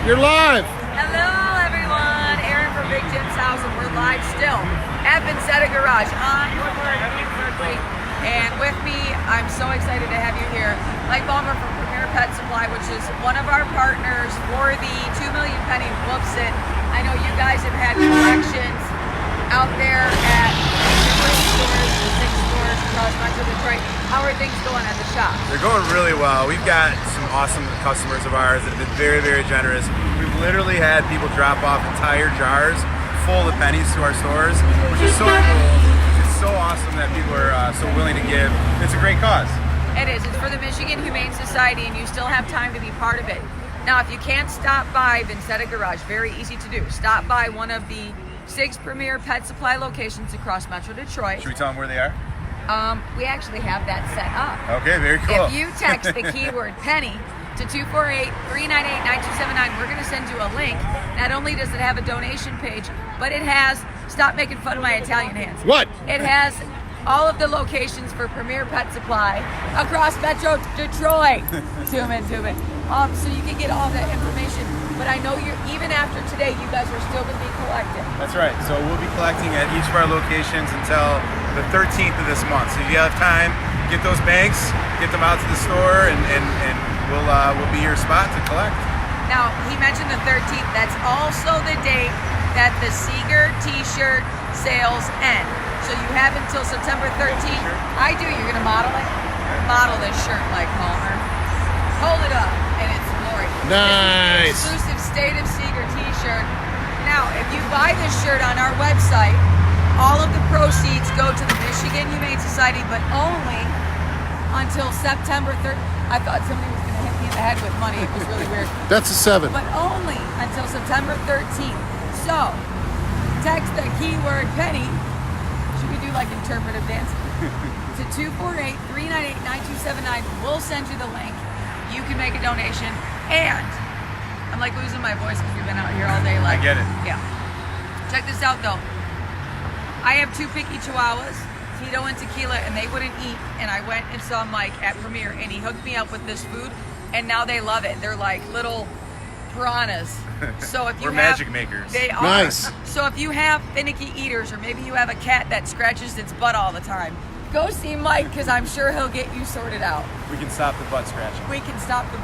You're live. Hello, everyone. Erin from Big Jim's house, and we're live still at Vincetta Garage on Woodward in Berkeley. And with me, I'm so excited to have you here, Mike Balmer from Premier Pet Supply, which is one of our partners for the 2 million penny Woof Sit. I know you guys have had collections out there at different stores, 6 stores across Metro Detroit. How are things going at the shop? They're going really well. We've got some awesome customers of ours that have been very, very generous. We've literally had people drop off entire jars full of pennies to our stores, which is so cool. It's so awesome that people are so willing to give. It's a great cause. It is. It's for the Michigan Humane Society, and you still have time to be part of it. Now, if you can't stop by Vincetta Garage, very easy to do. Stop by one of the 6 Premier Pet Supply locations across Metro Detroit. Should we tell them where they are? We actually have that set up. Okay, very cool. If you text the keyword penny to 248-398-9279, we're going to send you a link. Not only does it have a donation page, but it has, stop making fun of my Italian hands. What? It has all of the locations for Premier Pet Supply across Metro Detroit. Zoom in. So you can get all that information. But I know even after today, you guys are still going to be collecting. That's right. So we'll be collecting at each of our locations until the 13th of this month. So if you have time, get those banks, get them out to the store, and we'll be your spot to collect. Now, he mentioned the 13th. That's also the date that the Seeger t-shirt sales end. So you have until September 13th. I do. You're going to model it? Model this shirt like Palmer. Hold it up, and it's glorious. Nice. This is an exclusive State of Seeger t-shirt. Now, if you buy this shirt on our website, all of the proceeds go to the Michigan Humane Society, but only until September 3rd. I thought somebody was going to hit me in the head with money. It was really weird. That's a 7. But only until September 13th. So, text the keyword penny. Should we do like interpretive dance? To 248-398-9279. We'll send you the link. You can make a donation. And I'm like losing my voice because we've been out here all day. I get it. Yeah. Check this out though. I have 2 picky chihuahuas, Tito and Tequila, and they wouldn't eat. And I went and saw Mike at Premier, and he hooked me up with this food, and now they love it. They're like little piranhas. So if you We're magic makers. They are. Nice. So if you have finicky eaters, or maybe you have a cat that scratches its butt all the time, go see Mike, because I'm sure he'll get you sorted out. We can stop the butt scratching. We can stop the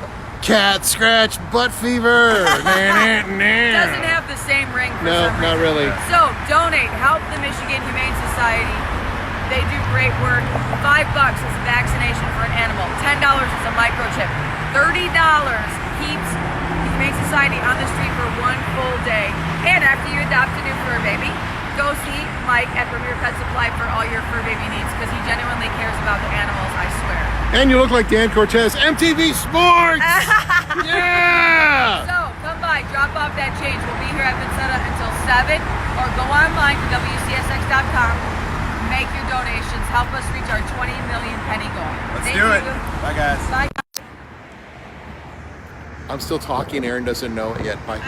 Cat scratch butt fever. doesn't have the same ring for No, some not reason. really. So donate, help the Michigan Humane Society. They do great work. $5 is a vaccination for an animal. $10 is a microchip. $30 keeps the Humane Society on the street for 1 full day. And after you adopt a new fur baby, go see Mike at Premier Pet Supply for all your fur baby needs, because he genuinely cares about the animals, I swear. And you look like Dan Cortez, MTV Sports. Yeah. So come by, drop off that change. We'll be here at Vincetta until 7, or go online to WCSX.com. Make your donations. Help us reach our 20 million penny goal. Let's do it. Bye, guys. Bye. I'm still talking. Erin doesn't know it yet. Bye.